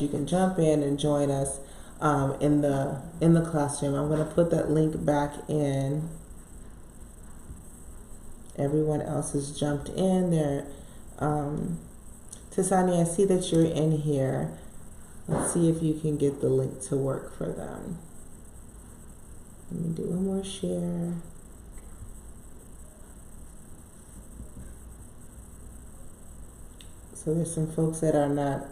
you can jump in and join us in the classroom. I'm going to put that link back in. Everyone else has jumped in there. Tasani, I see that you're in here. Let's see if you can get the link to work for them. Let me do one more share. So there's some folks that are not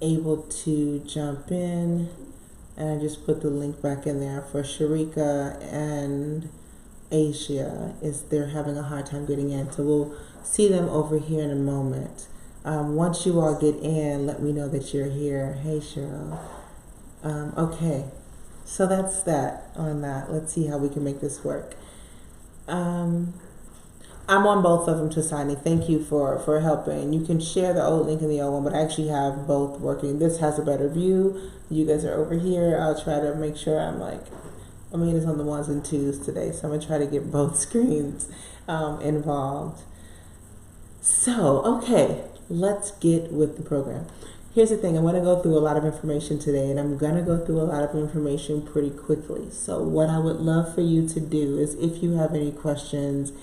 able to jump in, and I just put the link back in there for Sharika and Asia. They're having a hard time getting in, so we'll see them over here in a moment. Once you all get in, let me know that you're here. Hey, Cheryl. Okay, so that's that on that. Let's see how we can make this work. I'm on both of them, Tasani. Thank you for helping. You can share the old link and the old one, but I actually have both working. This has a better view. You guys are over here. I'll try to make sure it's on the ones and twos today, so I'm going to try to get both screens involved. So, okay, let's get with the program. Here's the thing. I'm going to go through a lot of information today, and I'm going to go through a lot of information pretty quickly. So what I would love for you to do is, if you have any questions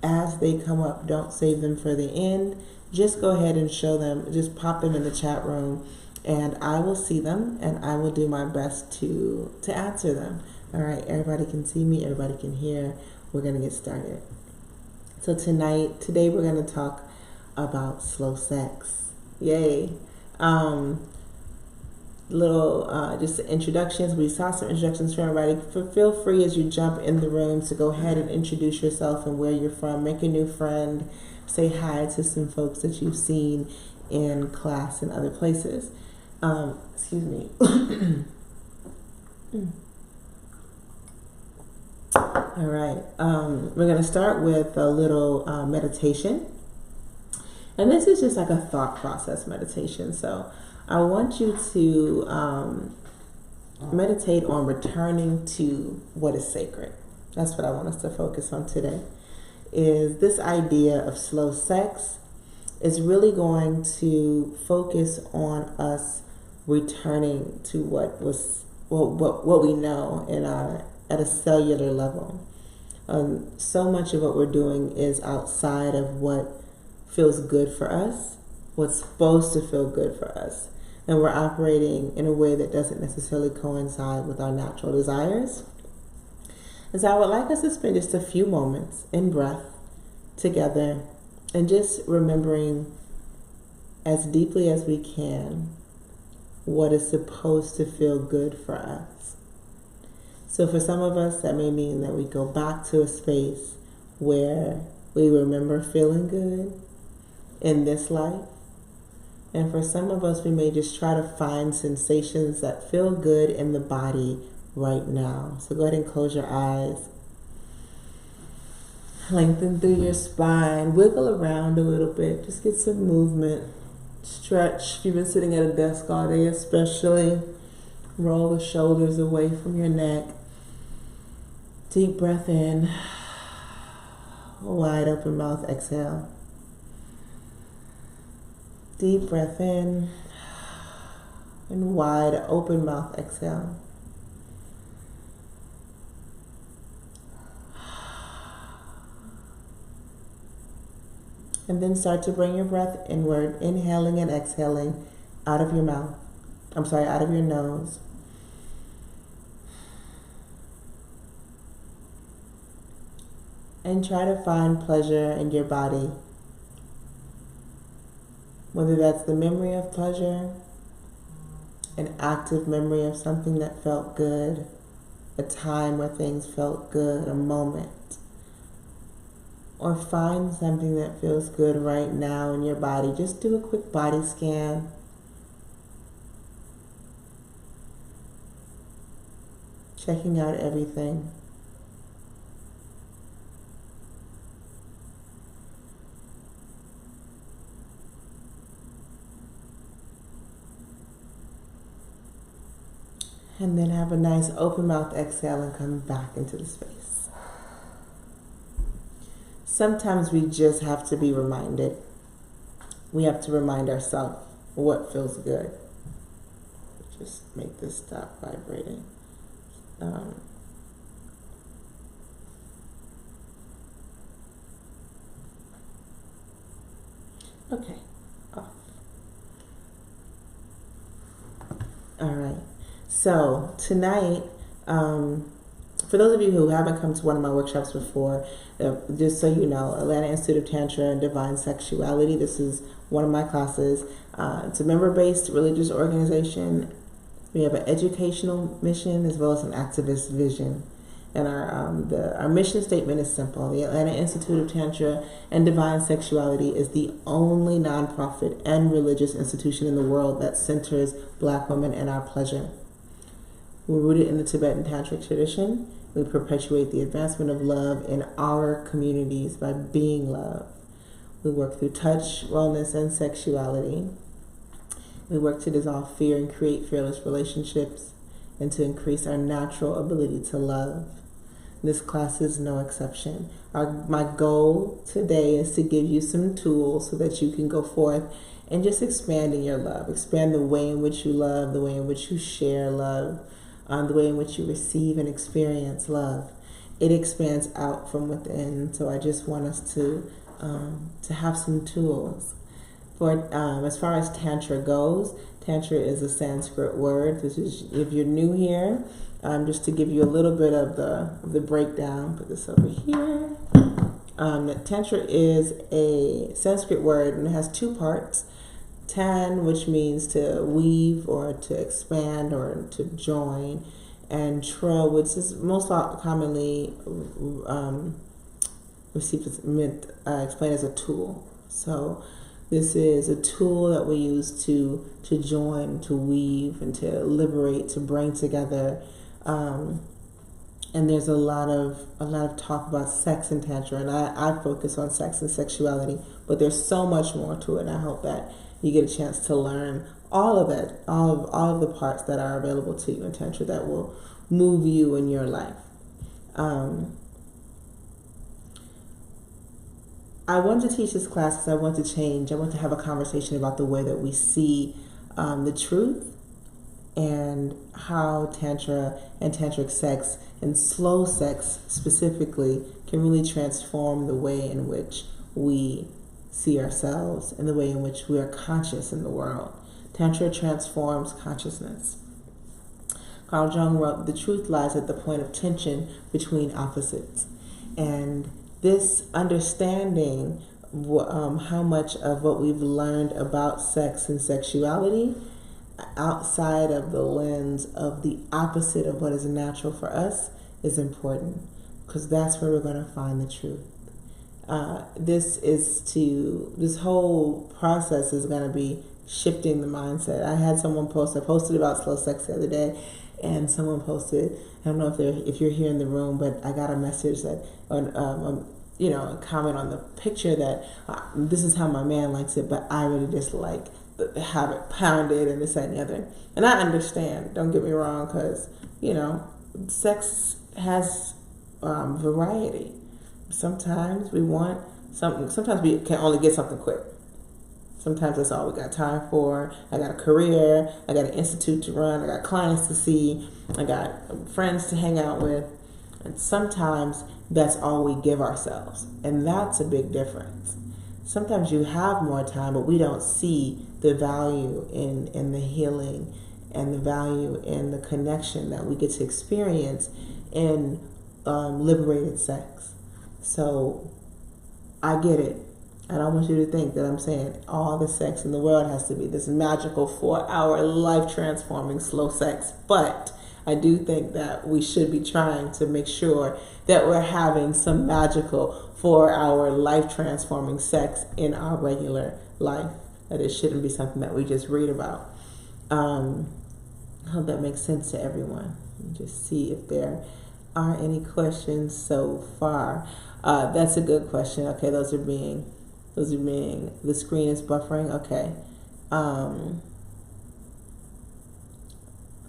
as they come up, don't save them for the end. Just go ahead and show them. Just pop them in the chat room, and I will see them, and I will do my best to answer them. All right, everybody can see me, everybody can hear. We're going to get started. So today we're going to talk about slow sex. Yay. Just introductions. We saw some introductions from everybody. Feel free as you jump in the room to go ahead and introduce yourself and where you're from. Make a new friend. Say hi to some folks that you've seen in class and other places. Excuse me. All right. We're going to start with a little meditation. And this is just like a thought process meditation. So I want you to meditate on returning to what is sacred. That's what I want us to focus on today. Is this idea of slow sex is really going to focus on us returning to what we know at a cellular level. So much of what we're doing is outside of what feels good for us, what's supposed to feel good for us. And we're operating in a way that doesn't necessarily coincide with our natural desires. And so I would like us to spend just a few moments in breath together and just remembering as deeply as we can what is supposed to feel good for us. So for some of us, that may mean that we go back to a space where we remember feeling good in this life. And for some of us, we may just try to find sensations that feel good in the body right now. So go ahead and close your eyes. Lengthen through your spine. Wiggle around a little bit. Just get some movement. Stretch. If you've been sitting at a desk all day especially, roll the shoulders away from your neck. Deep breath in. Wide open mouth, exhale. Deep breath in. And wide open mouth, exhale. And then start to bring your breath inward, inhaling and exhaling out of your mouth. Out of your nose. And try to find pleasure in your body. Whether that's the memory of pleasure, an active memory of something that felt good, a time where things felt good, a moment. Or find something that feels good right now in your body. Just do a quick body scan. Checking out everything. And then have a nice open mouth exhale and come back into the space. Sometimes we just have to be reminded. We have to remind ourselves what feels good. just make this stop vibrating. Okay, off. All right. So tonight, for those of you who haven't come to one of my workshops before, just so you know, Atlanta Institute of Tantra and Divine Sexuality, this is one of my classes. It's a member-based religious organization. We have an educational mission as well as an activist vision. And our mission statement is simple. The Atlanta Institute of Tantra and Divine Sexuality is the only nonprofit and religious institution in the world that centers Black women and our pleasure. We're rooted in the Tibetan Tantric tradition. We perpetuate the advancement of love in our communities by being love. We work through touch, wellness, and sexuality. We work to dissolve fear and create fearless relationships and to increase our natural ability to love. This class is no exception. My goal today is to give you some tools so that you can go forth and just expand in your love. Expand the way in which you love, the way in which you share love, the way in which you receive and experience love. It expands out from within. So I just want us to have some tools. For as far as Tantra goes, Tantra is a Sanskrit word. This is, if you're new here, just to give you a little bit of the breakdown. Put this over here. Tantra is a Sanskrit word and it has two parts. Tan, which means to weave or to expand or to join, and Tra, which is most commonly explained as a tool. So this is a tool that we use to join, to weave, and to liberate, to bring together. And there's a lot of talk about sex and Tantra, and I focus on sex and sexuality, but there's so much more to it. And I hope that you get a chance to learn all of it, all of the parts that are available to you in Tantra that will move you in your life. I wanted to teach this class because I want to change. I want to have a conversation about the way that we see the truth and how Tantra and Tantric sex and slow sex specifically can really transform the way in which we see ourselves and the way in which we are conscious in the world. Tantra transforms consciousness. Carl Jung wrote, "The truth lies at the point of tension between opposites." And this understanding how much of what we've learned about sex and sexuality outside of the lens of the opposite of what is natural for us is important, because that's where we're going to find the truth. This whole process is going to be shifting the mindset. I had someone I posted about slow sex the other day, and someone posted, I don't know if you're here in the room, but I got a message that, a comment on the picture that this is how my man likes it, but I really just like have it pounded and this, that, and the other. And I understand, don't get me wrong, because, sex has variety. Sometimes we want something, sometimes we can only get something quick. Sometimes that's all we got time for. I got a career, I got an institute to run, I got clients to see, I got friends to hang out with. And sometimes that's all we give ourselves. And that's a big difference. Sometimes you have more time, but we don't see the value in the healing and the value in the connection that we get to experience in liberated sex. So I get it. I don't want you to think that I'm saying all the sex in the world has to be this magical 4-hour life-transforming slow sex. But I do think that we should be trying to make sure that we're having some magical 4-hour life-transforming sex in our regular life. That it shouldn't be something that we just read about. I hope that makes sense to everyone. Just see if there are any questions so far. That's a good question. Okay, those are being, the screen is buffering. Okay.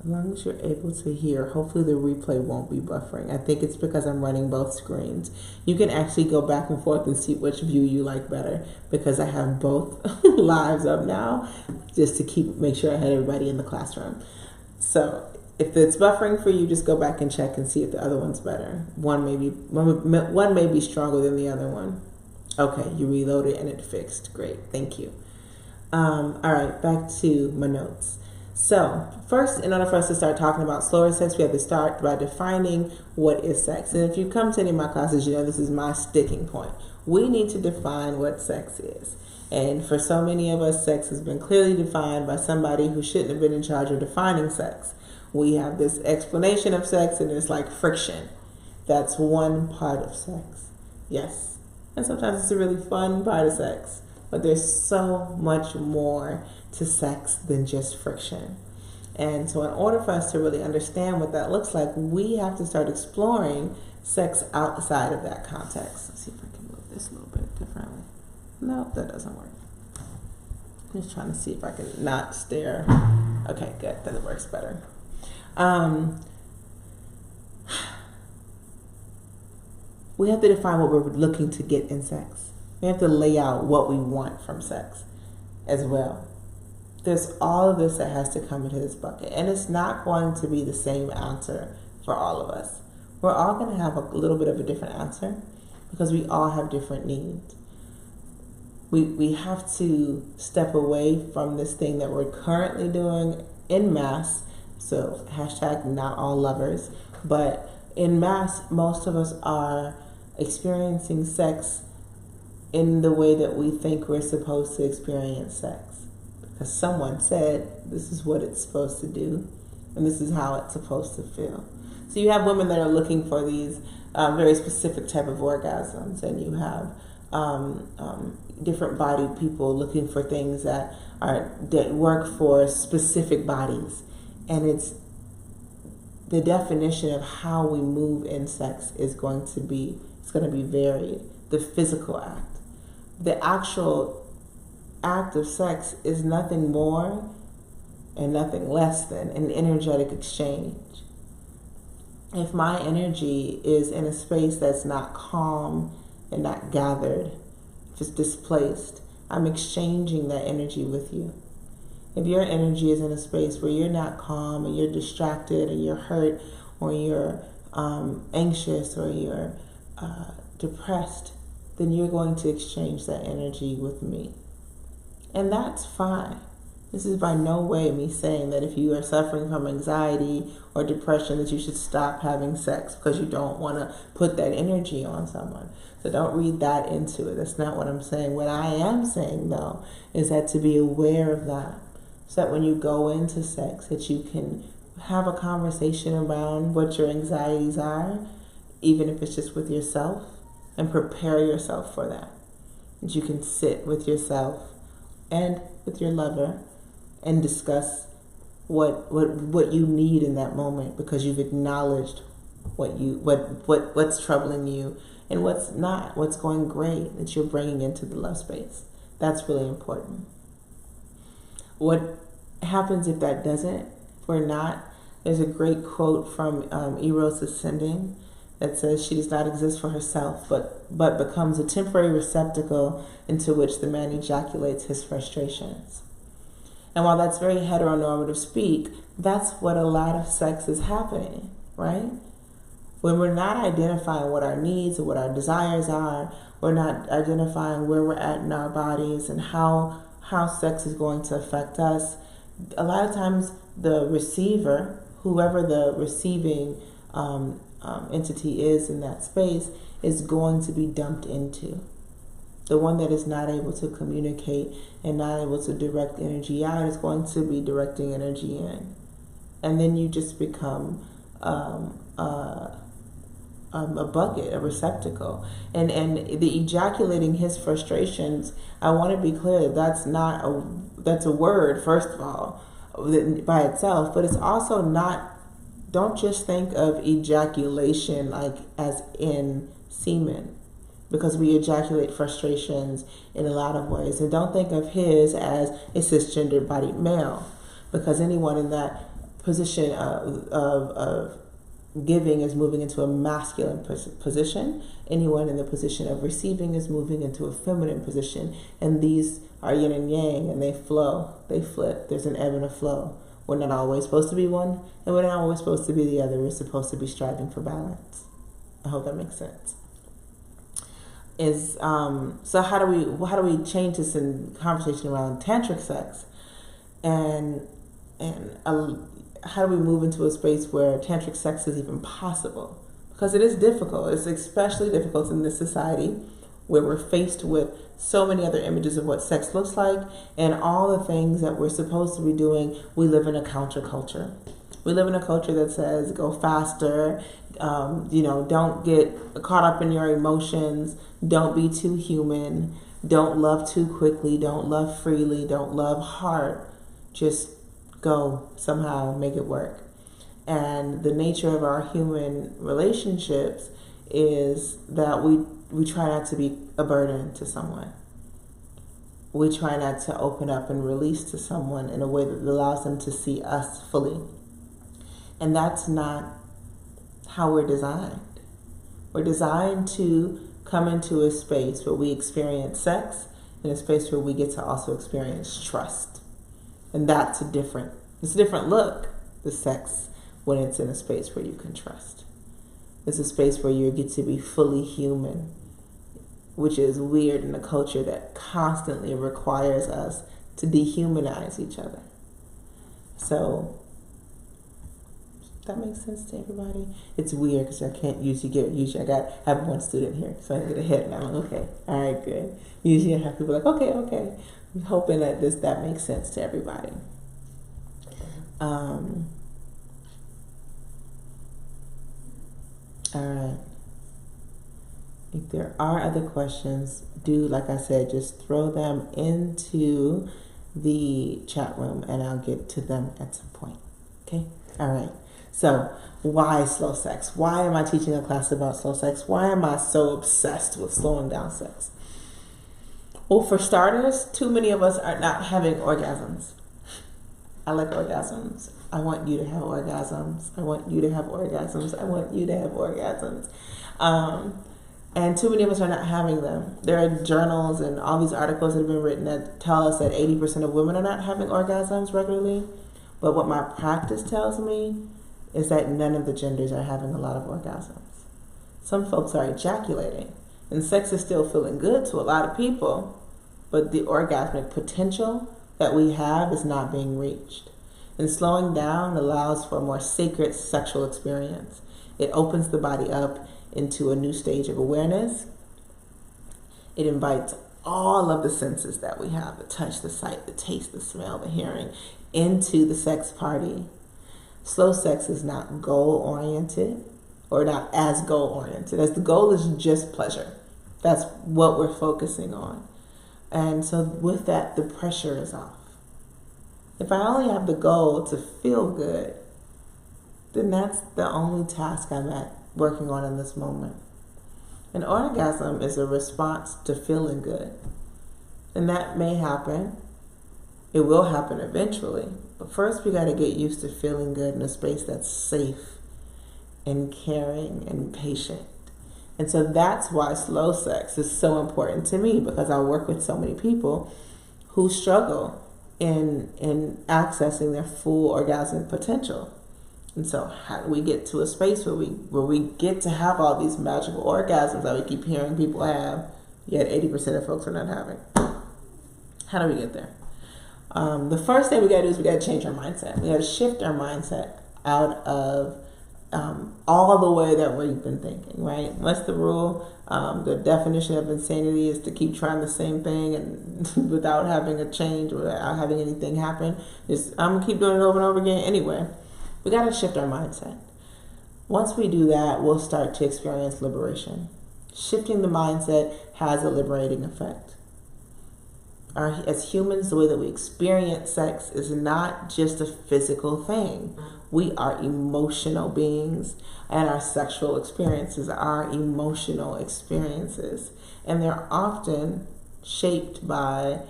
As long as you're able to hear, hopefully the replay won't be buffering. I think it's because I'm running both screens. You can actually go back and forth and see which view you like better, because I have both lives up now just to make sure I had everybody in the classroom. So if it's buffering for you, just go back and check and see if the other one's better. One may be stronger than the other one. Okay, you reloaded and it fixed. Great, thank you. All right, back to my notes. So first, in order for us to start talking about slower sex, we have to start by defining what is sex. And if you come to any of my classes, you know this is my sticking point. We need to define what sex is. And for so many of us, sex has been clearly defined by somebody who shouldn't have been in charge of defining sex. We have this explanation of sex and it's like friction. That's one part of sex. Yes. And sometimes it's a really fun part of sex. But there's so much more to sex than just friction. And so in order for us to really understand what that looks like, we have to start exploring sex outside of that context. Let's see if I can move this a little bit differently. No, that doesn't work. I'm just trying to see if I can not stare. Okay, good. That works better. We have to define what we're looking to get in sex. We have to lay out what we want from sex as well. There's all of this that has to come into this bucket. And it's not going to be the same answer for all of us. We're all going to have a little bit of a different answer because we all have different needs. We have to step away from this thing that we're currently doing en masse. So hashtag not all lovers. But en masse, most of us are experiencing sex in the way that we think we're supposed to experience sex. Because someone said this is what it's supposed to do and this is how it's supposed to feel. So you have women that are looking for these very specific type of orgasms, and you have different bodied people looking for things that work for specific bodies. And it's the definition of how we move in sex is going to be varied. The physical act. The actual act of sex is nothing more and nothing less than an energetic exchange. If my energy is in a space that's not calm and not gathered, if it's displaced, I'm exchanging that energy with you. If your energy is in a space where you're not calm and you're distracted or you're hurt or you're anxious or you're depressed, then you're going to exchange that energy with me. And that's fine. This is by no way me saying that if you are suffering from anxiety or depression that you should stop having sex because you don't want to put that energy on someone. So don't read that into it. That's not what I'm saying. What I am saying, though, is that to be aware of that, so that when you go into sex, that you can have a conversation around what your anxieties are, even if it's just with yourself, and prepare yourself for that. That you can sit with yourself and with your lover and discuss what you need in that moment, because you've acknowledged what's troubling you and what's not, what's going great, that you're bringing into the love space. That's really important. What happens if that doesn't? If we're not, there's a great quote from Eros Ascending that says she does not exist for herself, but becomes a temporary receptacle into which the man ejaculates his frustrations. And while that's very heteronormative speak, that's what a lot of sex is happening, right? When we're not identifying what our needs or what our desires are, we're not identifying where we're at in our bodies and how sex is going to affect us. A lot of times the receiver, whoever the receiving entity is in that space, is going to be dumped into. The one that is not able to communicate and not able to direct energy out is going to be directing energy in. And then you just become a bucket, a receptacle. And the ejaculating his frustrations, I want to be clear, that's a word, first of all, by itself, but it's also not, don't just think of ejaculation like as in semen, because we ejaculate frustrations in a lot of ways. And don't think of his as a cisgendered bodied male, because anyone in that position of giving is moving into a masculine position. Anyone in the position of receiving is moving into a feminine position. And these are yin and yang, and they flow, they flip. There's an ebb and a flow. We're not always supposed to be one, and we're not always supposed to be the other. We're supposed to be striving for balance. I hope that makes sense. So how do we change this in conversation around tantric sex, and how do we move into a space where tantric sex is even possible? Because it is difficult. It's especially difficult in this society where we're faced with so many other images of what sex looks like and all the things that we're supposed to be doing. We live in a counterculture. We live in a culture that says go faster, don't get caught up in your emotions, don't be too human, don't love too quickly, don't love freely, don't love hard. Just go somehow, make it work. And the nature of our human relationships is that we try not to be a burden to someone. We try not to open up and release to someone in a way that allows them to see us fully. And that's not how we're designed. We're designed to come into a space where we experience sex, in a space where we get to also experience trust. And that's a different look, the sex, when it's in a space where you can trust. It's a space where you get to be fully human, which is weird in a culture that constantly requires us to dehumanize each other. So, that makes sense to everybody? It's weird because I can't usually I have one student here, so I get ahead and I'm like, okay, all right, good. Usually I have people like, okay. I'm hoping that that makes sense to everybody. All right. If there are other questions, like I said, just throw them into the chat room and I'll get to them at some point. Okay? All right. So, why slow sex? Why am I teaching a class about slow sex? Why am I so obsessed with slowing down sex? Well, for starters, too many of us are not having orgasms. I like orgasms. I want you to have orgasms. I want you to have orgasms. I want you to have orgasms. And too many of us are not having them. There are journals and all these articles that have been written that tell us that 80% of women are not having orgasms regularly. But what my practice tells me is that none of the genders are having a lot of orgasms. Some folks are ejaculating, and sex is still feeling good to a lot of people, but the orgasmic potential that we have is not being reached. And slowing down allows for a more sacred sexual experience. It opens the body up into a new stage of awareness. It invites all of the senses that we have, the touch, the sight, the taste, the smell, the hearing, into the sex party. Slow sex is not goal-oriented or not as goal-oriented, as the goal is just pleasure. That's what we're focusing on. And so with that, the pressure is off. If I only have the goal to feel good, then that's the only task I'm working on in this moment. An orgasm is a response to feeling good. And that may happen. It will happen eventually. But first we got to get used to feeling good in a space that's safe and caring and patient. And so that's why slow sex is so important to me, because I work with so many people who struggle in accessing their full orgasmic potential. And so how do we get to a space where we get to have all these magical orgasms that we keep hearing people have, yet 80% of folks are not having? How do we get there? The first thing we got to do is we got to change our mindset. We got to shift our mindset out of all the way that we've been thinking, right? What's the rule? The definition of insanity is to keep trying the same thing and without having a change or without having anything happen. I'm going to keep doing it over and over again anyway. We got to shift our mindset. Once we do that, we'll start to experience liberation. Shifting the mindset has a liberating effect. As humans, the way that we experience sex is not just a physical thing. We are emotional beings, and our sexual experiences are emotional experiences. And they're often shaped by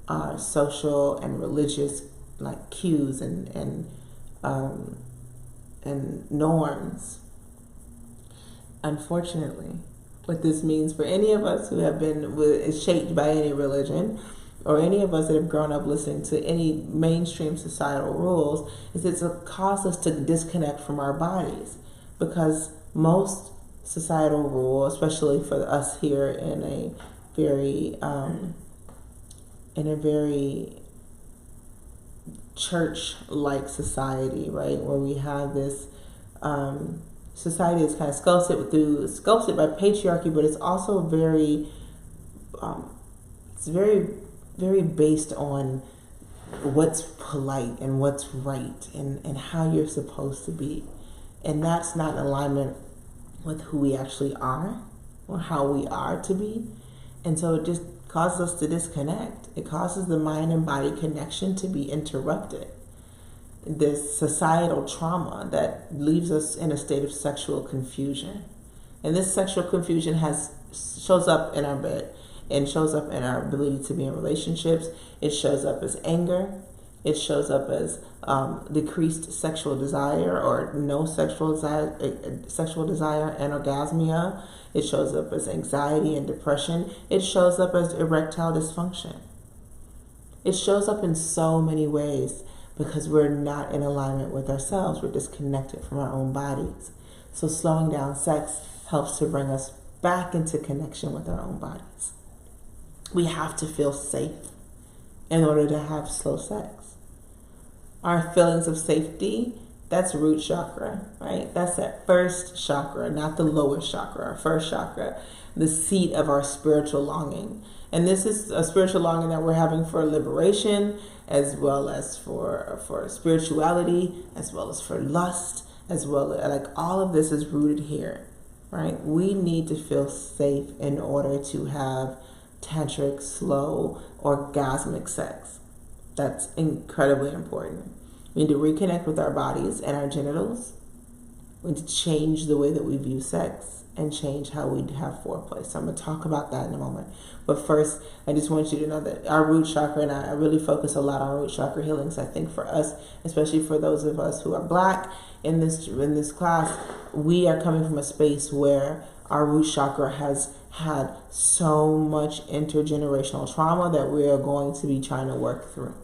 our social and religious cues and norms. Unfortunately, what this means for any of us who have been shaped by any religion or any of us that have grown up listening to any mainstream societal rules, is it's caused us to disconnect from our bodies, because most societal rule, especially for us here in a very church-like society, right, where we have this society is kind of sculpted by patriarchy, but it's also very very based on what's polite and what's right and how you're supposed to be. And that's not in alignment with who we actually are or how we are to be. And so it just causes us to disconnect. It causes the mind and body connection to be interrupted. This societal trauma that leaves us in a state of sexual confusion. And this sexual confusion shows up in our bed and shows up in our ability to be in relationships. It shows up as anger. It shows up as decreased sexual desire or no sexual desire and orgasmia. It shows up as anxiety and depression. It shows up as erectile dysfunction. It shows up in so many ways because we're not in alignment with ourselves. We're disconnected from our own bodies. So slowing down sex helps to bring us back into connection with our own bodies. We have to feel safe in order to have slow sex. Our feelings of safety, that's root chakra, right? That's that first chakra, not the lower chakra, our first chakra, the seat of our spiritual longing. And this is a spiritual longing that we're having for liberation, as well as for spirituality, as well as for lust, as well as, like, all of this is rooted here, right? We need to feel safe in order to have tantric, slow, orgasmic sex. That's incredibly important. We need to reconnect with our bodies and our genitals. We need to change the way that we view sex and change how we have foreplay. So I'm going to talk about that in a moment. But first, I just want you to know that our root chakra, and I really focus a lot on root chakra healings. I think for us, especially for those of us who are Black in this class, we are coming from a space where our root chakra has had so much intergenerational trauma that we are going to be trying to work through.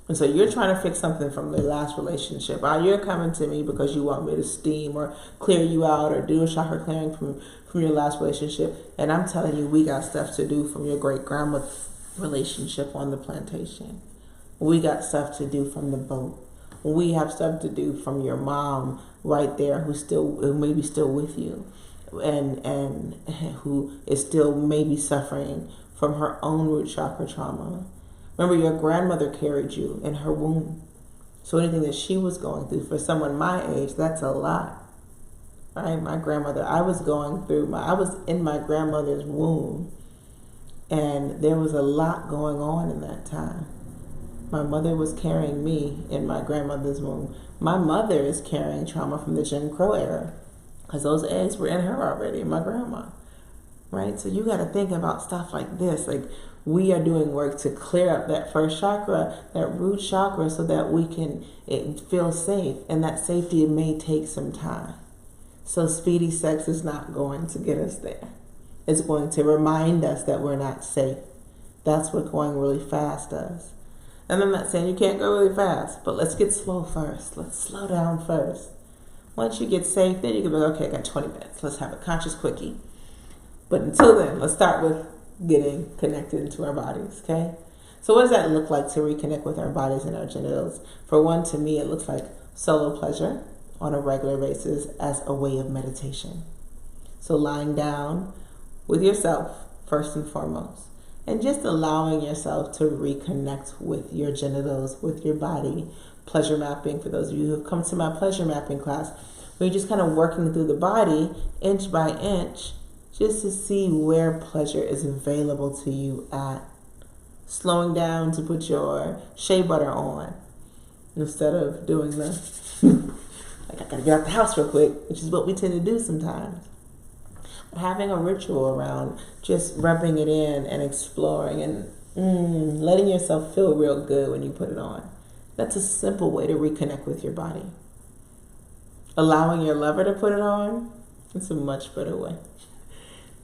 And so you're trying to fix something from the last relationship. You're coming to me because you want me to steam or clear you out or do a chakra clearing from your last relationship. And I'm telling you, we got stuff to do from your great-grandma's relationship on the plantation. We got stuff to do from the boat. We have stuff to do from your mom right there who maybe still with you and who is still maybe suffering from her own root chakra trauma. Remember, your grandmother carried you in her womb. So anything that she was going through, for someone my age, that's a lot. Right? My grandmother, I was in my grandmother's womb, and there was a lot going on in that time. My mother was carrying me in my grandmother's womb. My mother is carrying trauma from the Jim Crow era, because those eggs were in her already, my grandma. Right? So you got to think about stuff like this. Like, we are doing work to clear up that first chakra, that root chakra, so that we can feel safe. And that safety may take some time. So speedy sex is not going to get us there. It's going to remind us that we're not safe. That's what going really fast does. And I'm not saying you can't go really fast, but let's get slow first. Let's slow down first. Once you get safe, then you can be like, okay, I got 20 minutes. Let's have a conscious quickie. But until then, let's start with getting connected into our bodies, okay? So what does that look like to reconnect with our bodies and our genitals? For one, to me, it looks like solo pleasure on a regular basis as a way of meditation. So lying down with yourself, first and foremost, and just allowing yourself to reconnect with your genitals, with your body. Pleasure mapping, for those of you who have come to my pleasure mapping class, where you're just kind of working through the body, inch by inch, just to see where pleasure is available to you at. Slowing down to put your shea butter on instead of doing the, like, I gotta get out the house real quick, which is what we tend to do sometimes. But having a ritual around just rubbing it in and exploring and letting yourself feel real good when you put it on. That's a simple way to reconnect with your body. Allowing your lover to put it on, it's a much better way.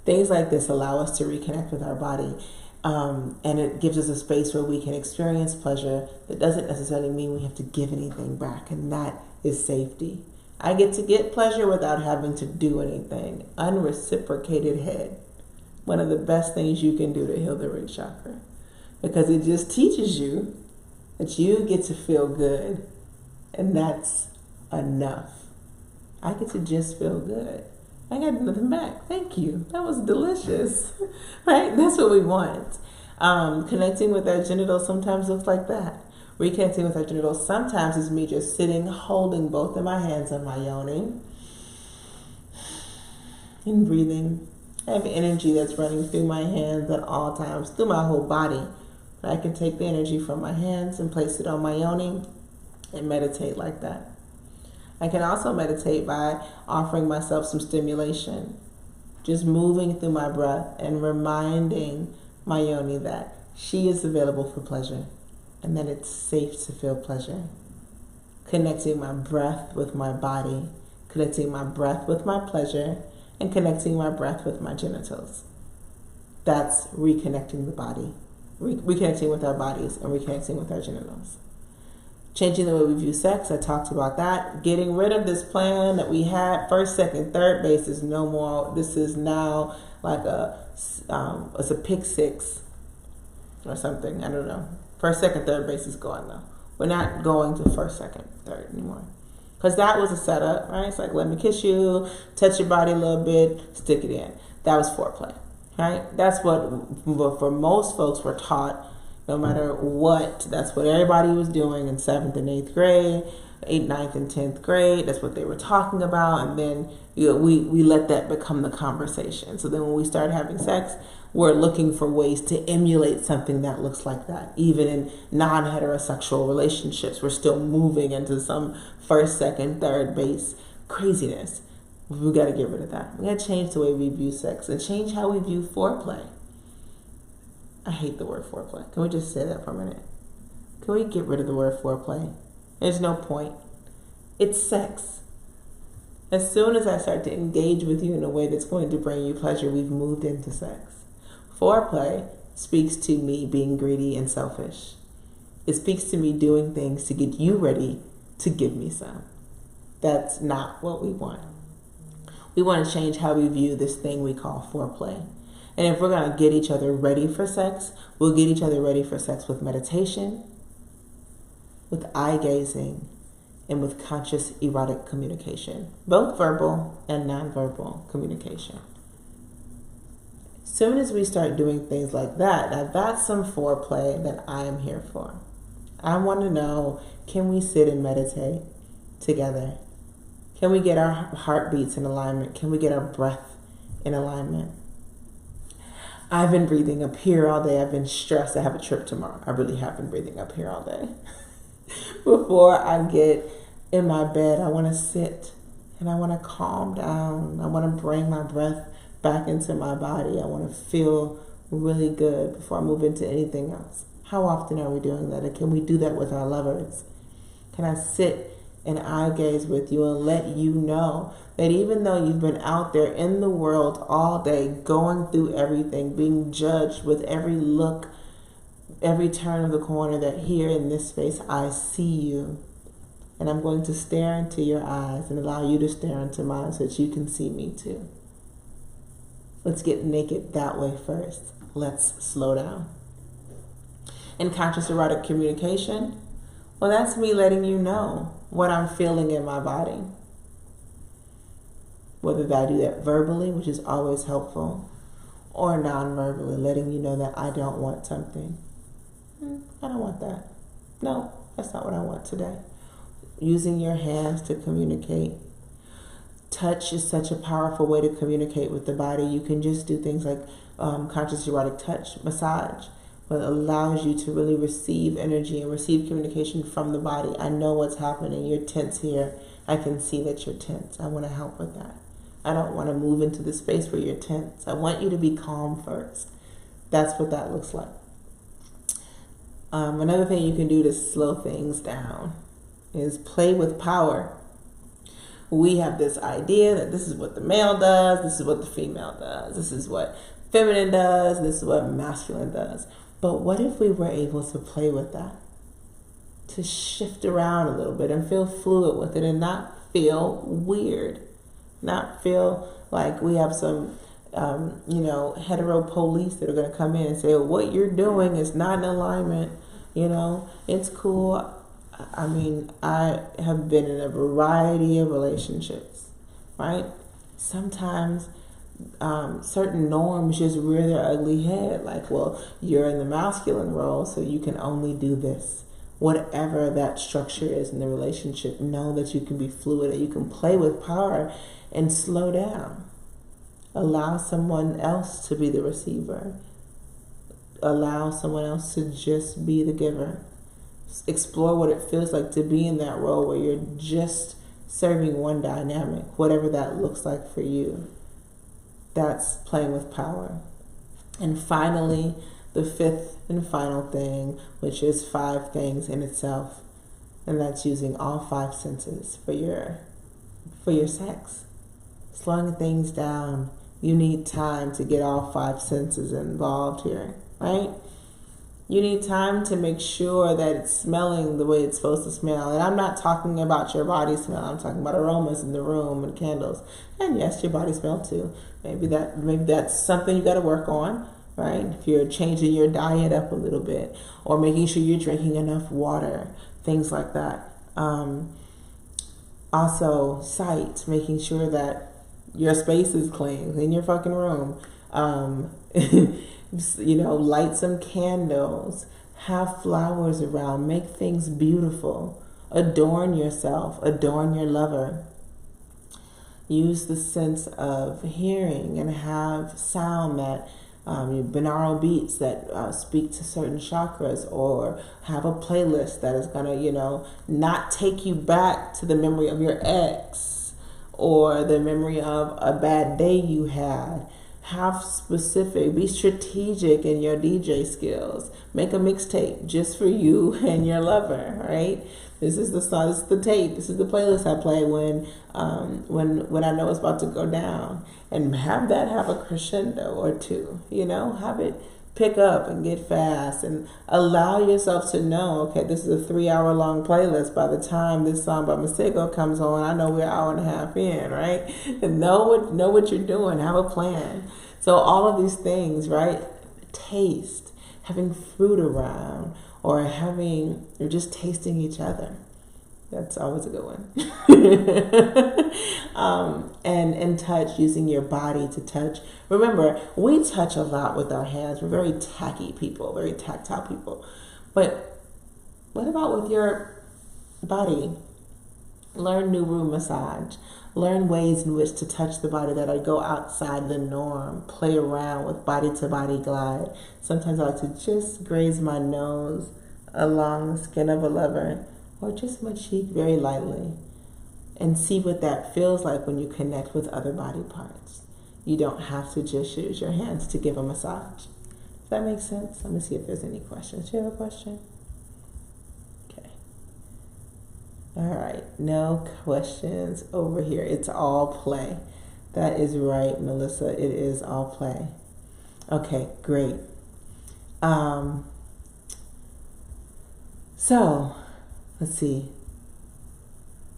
Things like this allow us to reconnect with our body. And it gives us a space where we can experience pleasure. That doesn't necessarily mean we have to give anything back, and that is safety. I get to get pleasure without having to do anything. Unreciprocated head. One of the best things you can do to heal the root chakra, because it just teaches you that you get to feel good, and that's enough. I get to just feel good. I got nothing back. Thank you. That was delicious. Right? That's what we want. Connecting with our genitals sometimes looks like that. Reconnecting with our genitals sometimes is me just sitting, holding both of my hands on my yoni and breathing. I have energy that's running through my hands at all times, through my whole body. I can take the energy from my hands and place it on my yoni and meditate like that. I can also meditate by offering myself some stimulation, just moving through my breath and reminding my yoni that she is available for pleasure and that it's safe to feel pleasure. Connecting my breath with my body, connecting my breath with my pleasure, and connecting my breath with my genitals. That's reconnecting the body, reconnecting with our bodies and reconnecting with our genitals. Changing the way we view sex, I talked about that. Getting rid of this plan that we had, first, second, third base is no more. This is now like it's a pick six or something. I don't know. First, second, third base is gone though. We're not going to first, second, third anymore. Because that was a setup, right? It's like, let me kiss you, touch your body a little bit, stick it in. That was foreplay, right? That's what for most folks were taught. No matter what, that's what everybody was doing in 7th and 8th grade, 8th, 9th, and 10th grade. That's what they were talking about. And then we let that become the conversation. So then when we start having sex, we're looking for ways to emulate something that looks like that. Even in non-heterosexual relationships, we're still moving into some first, second, third base craziness. We got to get rid of that. We got to change the way we view sex and change how we view foreplay. I hate the word foreplay. Can we just say that for a minute? Can we get rid of the word foreplay? There's no point. It's sex. As soon as I start to engage with you in a way that's going to bring you pleasure, we've moved into sex. Foreplay speaks to me being greedy and selfish. It speaks to me doing things to get you ready to give me some. That's not what we want. We want to change how we view this thing we call foreplay. And if we're going to get each other ready for sex, we'll get each other ready for sex with meditation, with eye gazing, and with conscious erotic communication, both verbal and nonverbal communication. As soon as we start doing things like that, now that's some foreplay that I am here for. I want to know, can we sit and meditate together? Can we get our heartbeats in alignment? Can we get our breath in alignment? I've been breathing up here all day. I've been stressed. I have a trip tomorrow. I really have been breathing up here all day. Before I get in my bed, I want to sit and I want to calm down. I want to bring my breath back into my body. I want to feel really good before I move into anything else. How often are we doing that? And can we do that with our lovers? Can I sit and eye gaze with you and let you know that even though you've been out there in the world all day, going through everything, being judged with every look, every turn of the corner, that here in this space, I see you. And I'm going to stare into your eyes and allow you to stare into mine so that you can see me too. Let's get naked that way first. Let's slow down. In conscious erotic communication, well, that's me letting you know what I'm feeling in my body. Whether I do that verbally, which is always helpful, or non-verbally, letting you know that I don't want something. I don't want that. No, that's not what I want today. Using your hands to communicate. Touch is such a powerful way to communicate with the body. You can just do things like conscious erotic touch, massage, but allows you to really receive energy and receive communication from the body. I know what's happening. You're tense here. I can see that you're tense. I want to help with that. I don't want to move into the space where you're tense. I want you to be calm first. That's what that looks like. Another thing you can do to slow things down is play with power. We have this idea that this is what the male does, this is what the female does, this is what feminine does, this is what masculine does. But what if we were able to play with that? To shift around a little bit and feel fluid with it and not feel weird. Not feel like we have some, hetero police that are going to come in and say, what you're doing is not in alignment. It's cool. I mean, I have been in a variety of relationships, right? Sometimes certain norms just rear their ugly head. Like, well, you're in the masculine role, so you can only do this. Whatever that structure is in the relationship, know that you can be fluid, that you can play with power and slow down. Allow someone else to be the receiver. Allow someone else to just be the giver. Explore what it feels like to be in that role where you're just serving one dynamic, whatever that looks like for you. That's playing with power. And finally, the fifth and final thing, which is 5 things in itself, and that's using all 5 senses for your sex. Slowing things down. You need time to get all 5 senses involved here, right? You need time to make sure that it's smelling the way it's supposed to smell. And I'm not talking about your body smell. I'm talking about aromas in the room and candles. And yes, your body smell too. Maybe that's something you got to work on, right? If you're changing your diet up a little bit, or making sure you're drinking enough water, things like that. Also, sight, making sure that your space is clean in your fucking room. Light some candles, have flowers around, make things beautiful, adorn yourself, adorn your lover. Use the sense of hearing and have sound that binaural beats that speak to certain chakras, or have a playlist that is gonna, not take you back to the memory of your ex or the memory of a bad day you had. Be strategic in your DJ skills. Make a mixtape just for you and your lover, right? This is the song, this is the tape, this is the playlist I play when I know it's about to go down. And have a crescendo or two, have it pick up and get fast, and allow yourself to know, okay, this is a 3-hour-long playlist. By the time this song by Masego comes on, I know we're an hour and a half in, right? And know what you're doing. Have a plan. So all of these things, right? Taste, having fruit around, or just tasting each other. That's always a good one. And touch, using your body to touch. Remember, we touch a lot with our hands. We're very tacky people, very tactile people. But what about with your body? Learn new room massage. Learn ways in which to touch the body that go outside the norm. Play around with body-to-body glide. Sometimes I like to just graze my nose along the skin of a lover, or just my cheek very lightly, and see what that feels like when you connect with other body parts. You don't have to just use your hands to give a massage. Does that make sense? Let me see if there's any questions. Do you have a question? Okay. All right. No questions over here. It's all play. That is right, Melissa. It is all play. Okay, great. So, let's see.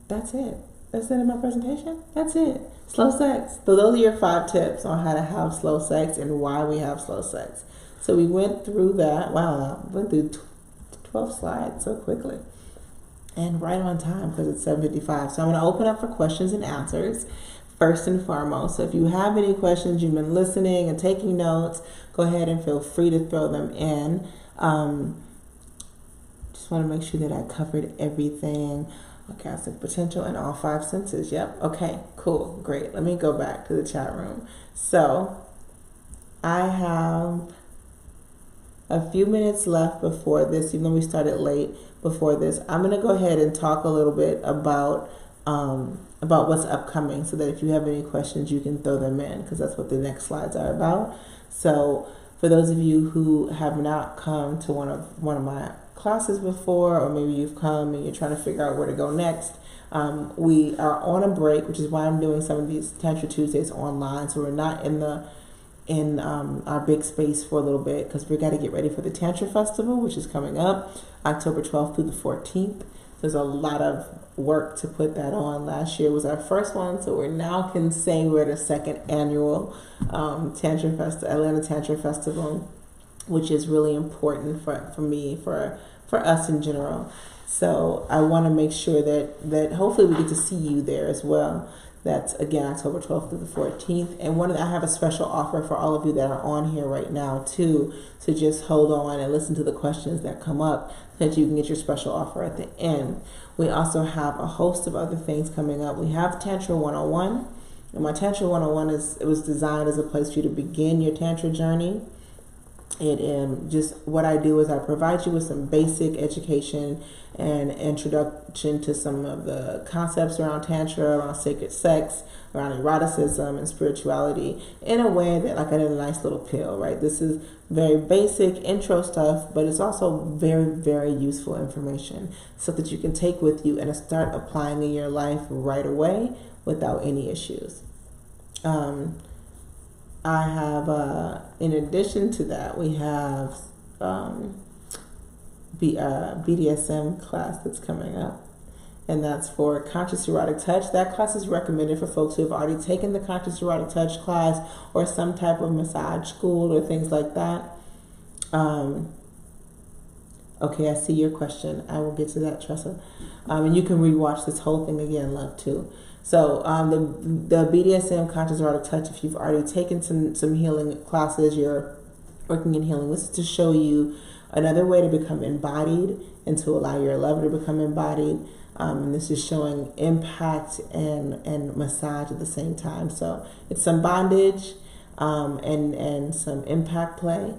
That's it. That's the end of my presentation. That's it. Slow sex. So those are your 5 tips on how to have slow sex and why we have slow sex. So we went through that. Wow, went through 12 slides so quickly. And right on time because it's 7:55. So I'm going to open up for questions and answers first and foremost. So if you have any questions, you've been listening and taking notes, go ahead and feel free to throw them in. Just want to make sure that I covered everything. Orgasmic potential in all 5 senses. Yep. Okay, cool. Great. Let me go back to the chat room. So I have a few minutes left before this, even though we started late before this. I'm going to go ahead and talk a little bit about what's upcoming, so that if you have any questions, you can throw them in, because that's what the next slides are about. So for those of you who have not come to one of my classes before, or maybe you've come and you're trying to figure out where to go next, we are on a break, which is why I'm doing some of these Tantra Tuesdays online. So we're not in in our big space for a little bit because we got to get ready for the Tantra Festival, which is coming up October 12th through the 14th. There's a lot of work to put that on. Last year was our first one, so we now can say we're the second annual Atlanta Tantra Festival, which is really important for me, for us in general. So I want to make sure that hopefully we get to see you there as well. That's again October 12th through the 14th. And I have a special offer for all of you that are on here right now too, to just hold on and listen to the questions that come up so that you can get your special offer at the end. We also have a host of other things coming up. We have Tantra 101. And my Tantra 101 it was designed as a place for you to begin your Tantra journey. And just what I do is I provide you with some basic education and introduction to some of the concepts around Tantra, around sacred sex, around eroticism and spirituality in a way that like in a nice little pill, right? This is very basic intro stuff, but it's also very, very useful information so that you can take with you and start applying in your life right away without any issues. I have, in addition to that, we have BDSM class that's coming up, and that's for Conscious Erotic Touch. That class is recommended for folks who have already taken the Conscious Erotic Touch class or some type of massage school or things like that. Okay, I see your question. I will get to that, Tressa. And you can rewatch this whole thing again, love, too. So the BDSM Conscious Erotic Touch, if you've already taken some healing classes, you're working in healing, this is to show you another way to become embodied and to allow your lover to become embodied. And this is showing impact and massage at the same time. So it's some bondage and some impact play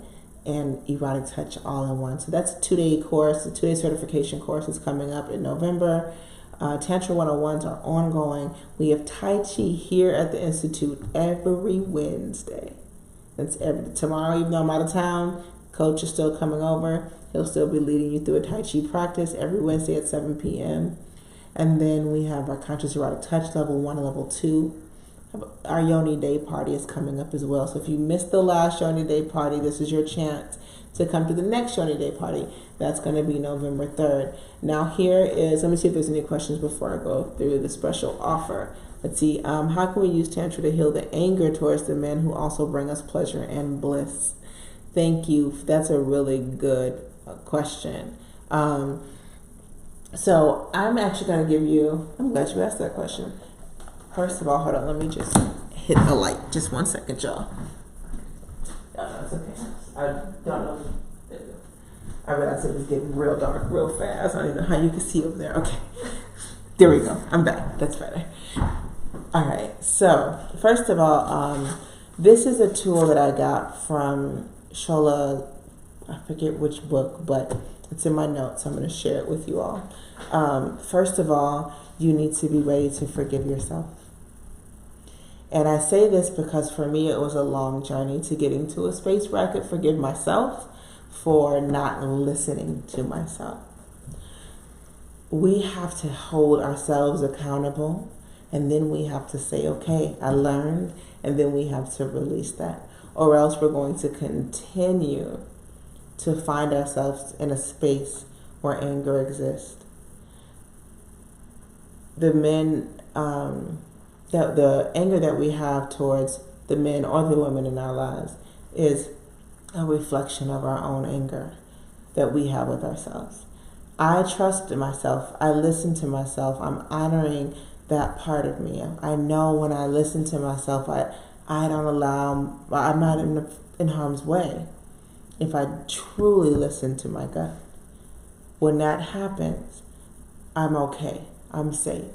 and erotic touch all in one. So that's a 2-day course, a 2-day certification course is coming up in November. Tantra 101s are ongoing. We have Tai Chi here at the Institute every Wednesday. That's tomorrow, even though I'm out of town, Coach is still coming over. He'll still be leading you through a Tai Chi practice every Wednesday at 7 p.m. And then we have our Conscious Erotic Touch level 1 and level 2. Our Yoni Day party is coming up as well. So if you missed the last Yoni Day party, this is your chance to come to the next Yoni Day party. That's going to be November 3rd. Now here is, let me see if there's any questions before I go through the special offer. Let's see, how can we use Tantra to heal the anger towards the men who also bring us pleasure and bliss? Thank you. That's a really good question. So I'm actually going to give you, I'm glad you asked that question. First of all, hold on, let me just hit the light. Just 1 second, y'all. No, it's okay. I don't know. There we go. I realized it was getting real dark real fast. I don't even know how you can see over there. Okay. There we go. I'm back. That's better. All right. So, first of all, this is a tool that I got from Shola. I forget which book, but it's in my notes. I'm going to share it with you all. First of all, you need to be ready to forgive yourself. And I say this because for me, it was a long journey to getting to a space where I could forgive myself for not listening to myself. We have to hold ourselves accountable, and then we have to say, okay, I learned, and then we have to release that. Or else we're going to continue to find ourselves in a space where anger exists. The men, the anger that we have towards the men or the women in our lives is a reflection of our own anger that we have with ourselves. I trust in myself. I listen to myself. I'm honoring that part of me. I know when I listen to myself, I don't allow, I'm not in harm's way if I truly listen to my gut. When that happens, I'm okay. I'm safe.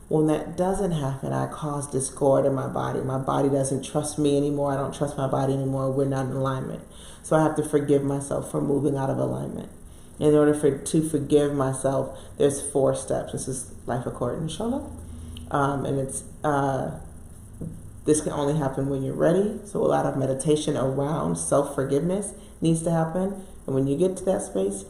When that doesn't happen, I cause discord in my body. My body doesn't trust me anymore. I don't trust my body anymore. We're not in alignment. So I have to forgive myself for moving out of alignment. In order to forgive myself, there's 4 steps. This is Life According to Shola. And it's this can only happen when you're ready. So a lot of meditation around self-forgiveness needs to happen. And when you get to that space,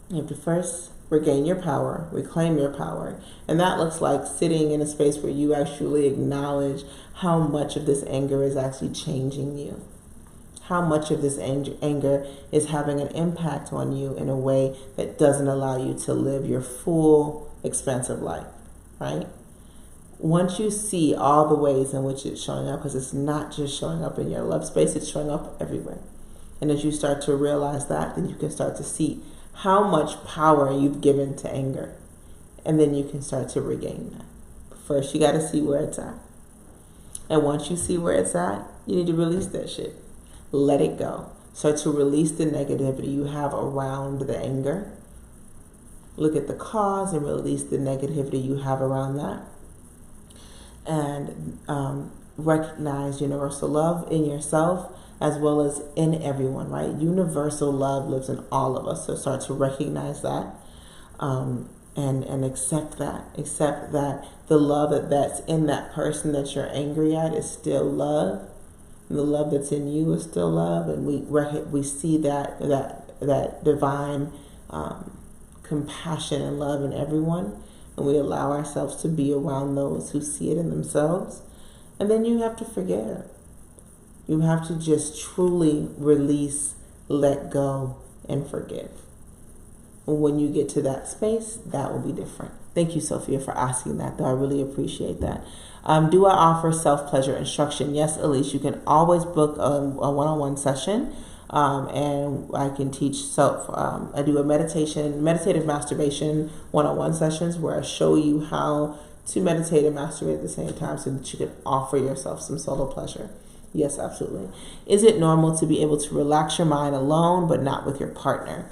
you have to first regain your power, reclaim your power. And that looks like sitting in a space where you actually acknowledge how much of this anger is actually changing you. how much of this anger is having an impact on you in a way that doesn't allow you to live your full, expansive life, right? Once you see all the ways in which it's showing up, because it's not just showing up in your love space, it's showing up everywhere. And as you start to realize that, then you can start to see how much power you've given to anger. And then you can start to regain that. But first, you got to see where it's at. And once you see where it's at, you need to release that shit. Let it go. Start to release the negativity you have around the anger. Look at the cause and release the negativity you have around that. And recognize universal love in yourself as well as in everyone, right? Universal love lives in all of us. So start to recognize that and accept that. Accept that the love that's in that person that you're angry at is still love. And the love that's in you is still love. And we see that divine compassion and love in everyone. And we allow ourselves to be around those who see it in themselves. And then you have to forgive. You have to just truly release, let go, and forgive. And when you get to that space, that will be different. Thank you, Sophia, for asking that, though. I really appreciate that. Do I offer self-pleasure instruction? Yes, Elise, you can always book a one-on-one session. And I can teach I do a meditative masturbation one-on-one sessions where I show you how to meditate and masturbate at the same time so that you can offer yourself some solo pleasure. Yes, absolutely. Is it normal to be able to relax your mind alone but not with your partner?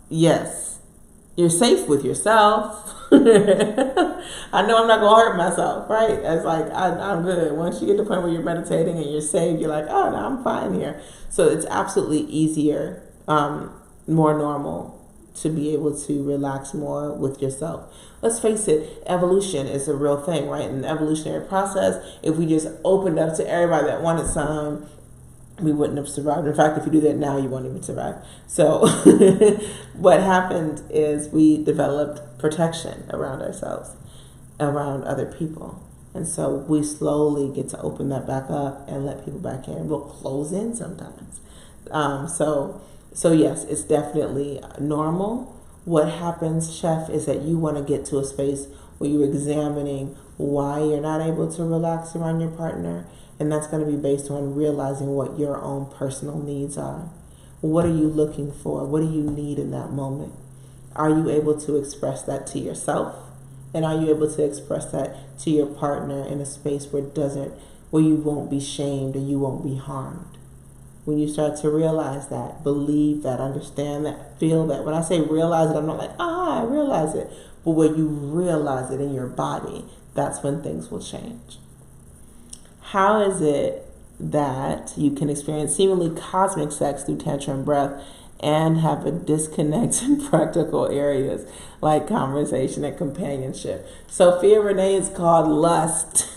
Yes. You're safe with yourself. I know I'm not going to hurt myself, right? It's like, I'm good. Once you get to the point where you're meditating and you're safe, you're like, oh, no, I'm fine here. So it's absolutely easier, more normal to be able to relax more with yourself. Let's face it, evolution is a real thing, right? In the evolutionary process, if we just opened up to everybody that wanted some, we wouldn't have survived. In fact, if you do that now, you won't even survive. So what happened is we developed protection around ourselves, around other people. And so we slowly get to open that back up and let people back in. We'll close in sometimes. So yes, it's definitely normal. What happens, Chef, is that you want to get to a space where you're examining why you're not able to relax around your partner. And that's going to be based on realizing what your own personal needs are. What are you looking for? What do you need in that moment? Are you able to express that to yourself? And are you able to express that to your partner in a space where you won't be shamed and you won't be harmed? When you start to realize that, believe that, understand that, feel that. When I say realize it, I'm not like, I realize it. But when you realize it in your body, that's when things will change. How is it that you can experience seemingly cosmic sex through Tantra and breath and have a disconnect in practical areas like conversation and companionship? Sophia Renee is called lust.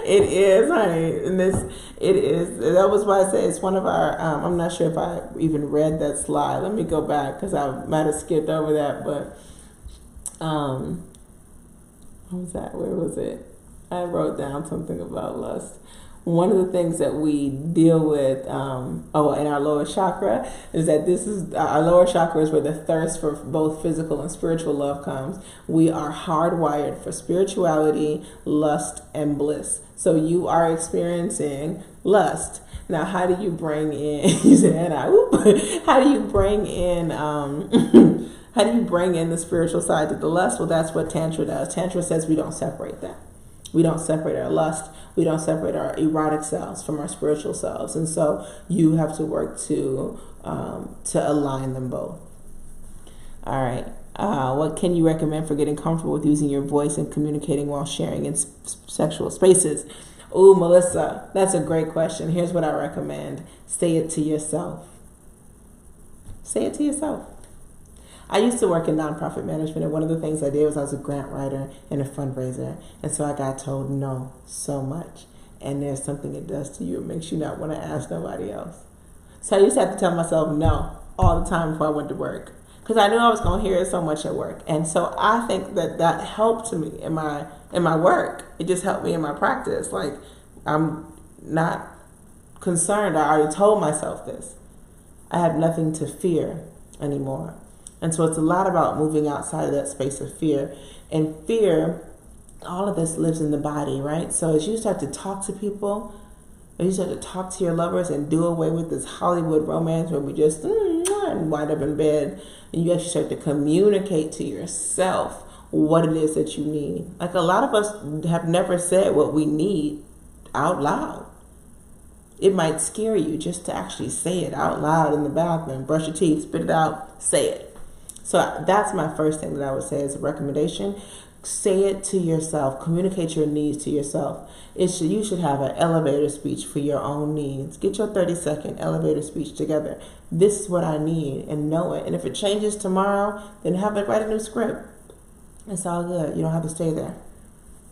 It is, honey. And it is. That was why I say it's one of our, I'm not sure if I even read that slide. Let me go back because I might have skipped over that. But, what was that? Where was it? I wrote down something about lust. One of the things that we deal with, in our lower chakra, is that our lower chakra is where the thirst for both physical and spiritual love comes. We are hardwired for spirituality, lust, and bliss. So you are experiencing lust. Now, how do you bring in? You said, how do you bring in? How do you bring in the spiritual side to the lust? Well, that's what Tantra does. Tantra says we don't separate that. We don't separate our lust. We don't separate our erotic selves from our spiritual selves. And so you have to work to align them both. All right. What can you recommend for getting comfortable with using your voice and communicating while sharing in sexual spaces? Ooh, Melissa, that's a great question. Here's what I recommend. Say it to yourself. Say it to yourself. I used to work in nonprofit management, and one of the things I did was I was a grant writer and a fundraiser. And so I got told no so much. And there's something it does to you. It makes you not want to ask nobody else. So I used to have to tell myself no all the time before I went to work, because I knew I was going to hear it so much at work. And so I think that helped me in my work. It just helped me in my practice. Like, I'm not concerned. I already told myself this. I have nothing to fear anymore. And so it's a lot about moving outside of that space of fear. And fear, all of this lives in the body, right? So as you start to talk to people, as you start to talk to your lovers and do away with this Hollywood romance where we just and wind up in bed, and you actually start to communicate to yourself what it is that you need. Like a lot of us have never said what we need out loud. It might scare you just to actually say it out loud in the bathroom. Brush your teeth, spit it out, say it. So that's my first thing that I would say as a recommendation. Say it to yourself. Communicate your needs to yourself. You should have an elevator speech for your own needs. Get your 30-second elevator speech together. This is what I need, and know it. And if it changes tomorrow, then write a new script. It's all good. You don't have to stay there.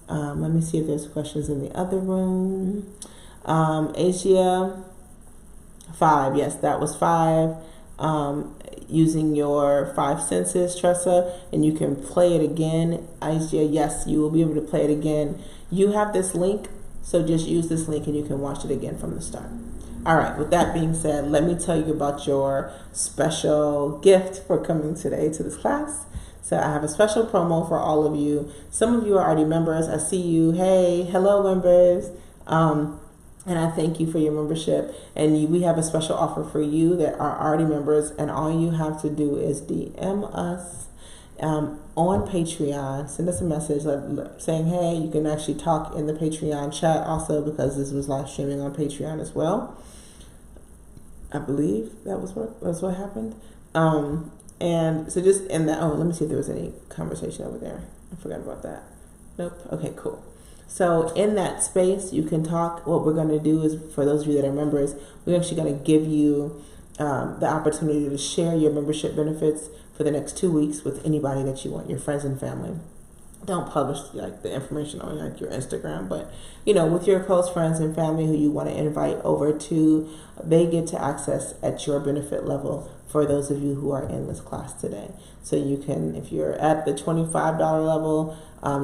Let me see if there's questions in the other room. Asia, 5. Yes, that was 5. Using your 5 senses, Tressa, and you can play it again. Asia, yes, you will be able to play it again. You have this link, so just use this link and you can watch it again from the start. All right, with that being said, let me tell you about your special gift for coming today to this class. So I have a special promo for all of you. Some of you are already members. I see you. Hey, hello, members. And I thank you for your membership. And we have a special offer for you that are already members. And all you have to do is DM us on Patreon. Send us a message saying, hey, you can actually talk in the Patreon chat also, because this was live streaming on Patreon as well. I believe that's what happened. And so just in that, let me see if there was any conversation over there. I forgot about that. Nope. Okay, cool. So in that space, you can talk. What we're going to do is, for those of you that are members, we're actually going to give you the opportunity to share your membership benefits for the next 2 weeks with anybody that you want, your friends and family. Don't publish like the information on like your Instagram, but with your close friends and family who you want to invite over to, they get to access at your benefit level for those of you who are in this class today. So you can, if you're at the $25 level,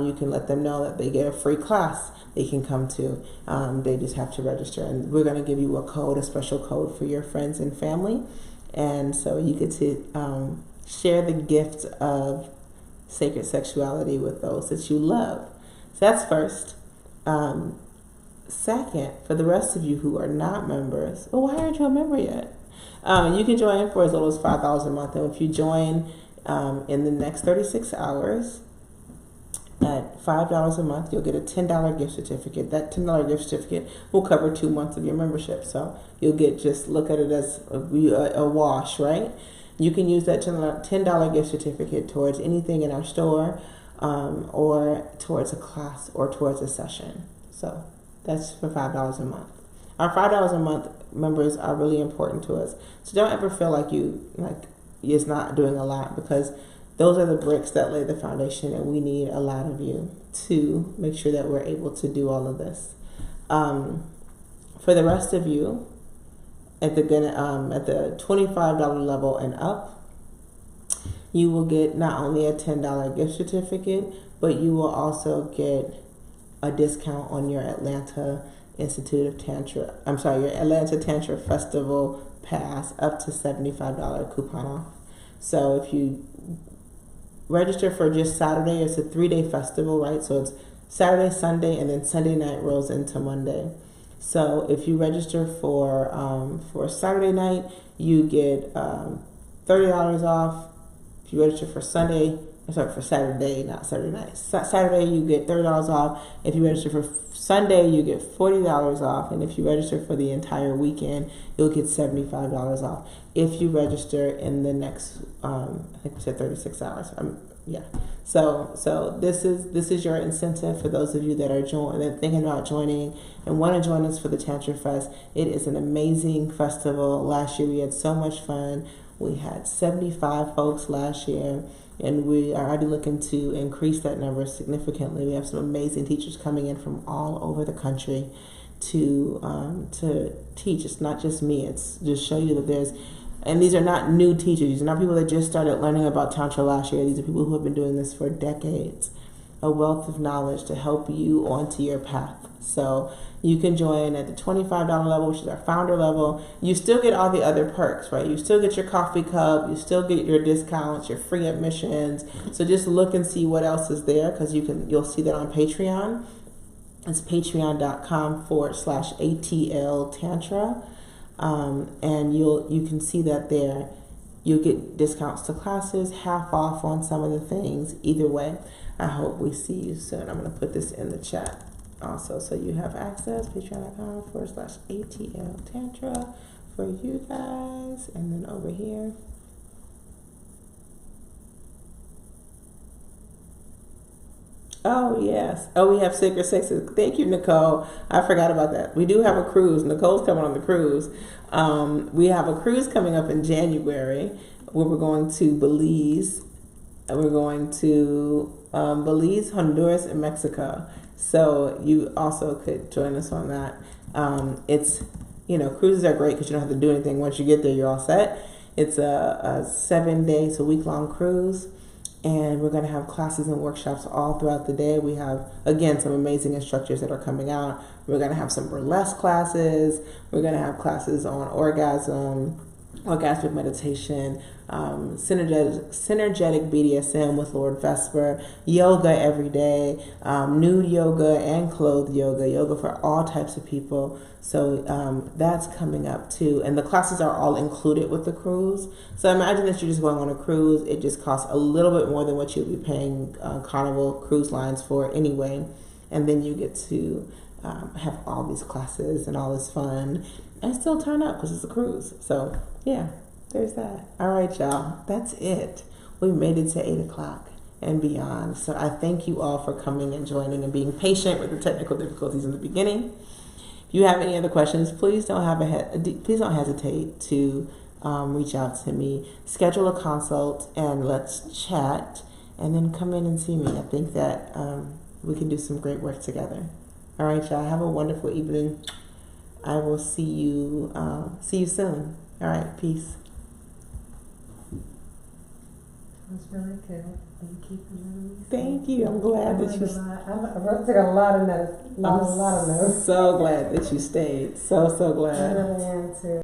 you can let them know that they get a free class they can come to. They just have to register, and we're going to give you a special code for your friends and family. And so you get to share the gift of sacred sexuality with those that you love. So that's first. Second, for the rest of you who are not members, why aren't you a member yet? You can join for as little as $5 a month. And if you join in the next 36 hours at $5 a month, you'll get a $10 gift certificate. That $10 gift certificate will cover 2 months of your membership. So you'll look at it as a wash, right? You can use that $10 gift certificate towards anything in our store, or towards a class or towards a session. So that's for $5 a month. Our $5 a month members are really important to us. So don't ever feel like it's not doing a lot, because those are the bricks that lay the foundation, and we need a lot of you to make sure that we're able to do all of this. For the rest of you, at the $25 level and up, you will get not only a $10 gift certificate, but you will also get a discount on your Atlanta your Atlanta Tantra Festival pass, up to $75 coupon off. So if you register for just Saturday, it's a 3-day festival, right? So it's Saturday, Sunday, and then Sunday night rolls into Monday. So if you register for Saturday night, you get $30 off. If you register for Saturday, not Saturday night. Saturday, you get $30 off. If you register for Sunday, you get $40 off. And if you register for the entire weekend, you'll get $75 off. If you register in the next, I think we said 36 hours. Yeah. So this is your incentive for those of you that are thinking about joining and want to join us for the Tantra Fest. It is an amazing festival. Last year we had so much fun. We had 75 folks last year, and we are already looking to increase that number significantly. We have some amazing teachers coming in from all over the country to teach. It's not just me. It's just show you that and these are not new teachers. These are not people that just started learning about Tantra last year. These are people who have been doing this for decades. a wealth of knowledge to help you onto your path. So you can join at the $25 level, which is our founder level. You still get all the other perks, right? You still get your coffee cup, you still get your discounts, your free admissions. So just look and see what else is there, because you'll see that on Patreon. It's patreon.com/ATL Tantra. And you can see that there. You'll get discounts to classes, half off on some of the things. Either way, I hope we see you soon. I'm going to put this in the chat also, so you have access. Patreon.com/ATL Tantra for you guys. And then over here. Oh, yes. Oh, we have Sacred Sixes. Thank you, Nicole. I forgot about that. We do have a cruise. Nicole's coming on the cruise. We have a cruise coming up in January where we're going to Belize. We're going to Belize, Honduras, and Mexico. So you also could join us on that. It's, cruises are great because you don't have to do anything. Once you get there, you're all set. It's a 7 days, a week-long cruise. And we're going to have classes and workshops all throughout the day. We have, again, some amazing instructors that are coming out. We're going to have some burlesque classes. We're going to have classes on orgasmic meditation, synergetic BDSM with Lord Vesper, yoga every day, nude yoga and clothed yoga for all types of people. So that's coming up too. And the classes are all included with the cruise. So imagine that you're just going on a cruise. It just costs a little bit more than what you'll be paying Carnival Cruise Lines for anyway. And then you get to have all these classes and all this fun and still turn up because it's a cruise. So yeah, there's that. All right, y'all. That's it. We made it to 8 o'clock and beyond. So I thank you all for coming and joining and being patient with the technical difficulties in the beginning. If you have any other questions, please don't hesitate to reach out to me. Schedule a consult and let's chat, and then come in and see me. I think that we can do some great work together. All right, y'all. Have a wonderful evening. I will see you soon. All right, peace. That was really good. Thank you for doing. Thank you. I'm glad that you. I took a lot of notes. A lot of notes. So glad that you stayed. So glad. I really am too.